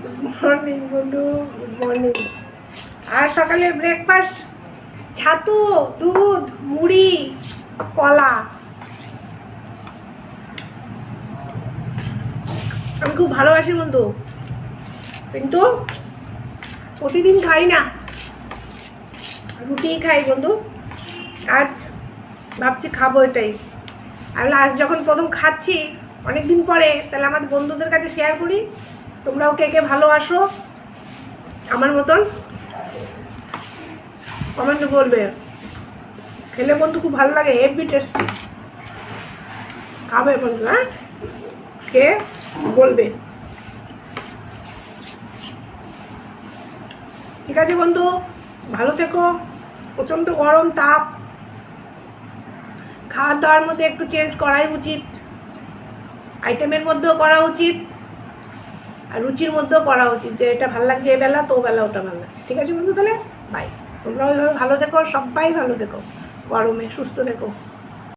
Good morning বন্ধু, good morning. আর সকালে breakfast ছাতু, দুধ, মুড়ি, কলা। আমি খুব ভালোবাসি বন্ধু, কিন্তু প্রতিদিন খাই না, রুটিই খাই বন্ধু। আজ ভাবছি খাবো এটাই। আর লাস্ট যখন প্রথম খাচ্ছি অনেক দিন পরে, তাহলে আমার বন্ধুদের কাছে শেয়ার করি। তোমরাও কে কে ভালোবাসো আমার মতন কমেন্টে বলবে। খেলে বন্ধু খুব ভালো লাগে, হেভি টেস্টি। খাবে বন্ধু, হ্যাঁ, কে বলবে। ঠিক আছে বন্ধু, ভালো থেকো। প্রচণ্ড গরম, তাপ, খাওয়ার দাওয়ার মধ্যে একটু চেঞ্জ করাই উচিত, আইটেমের মধ্যেও করা উচিত, আর রুচির মধ্যেও করা উচিত, যে এটা ভালো লাগছে এ বেলা, তো বেলা ওটা ভালো লাগে। ঠিক আছে বন্ধু, তাহলে বাই। তোমরা ওইভাবে ভালো থেকো, সবাই ভালো থেকো, গরমে সুস্থ থেকো।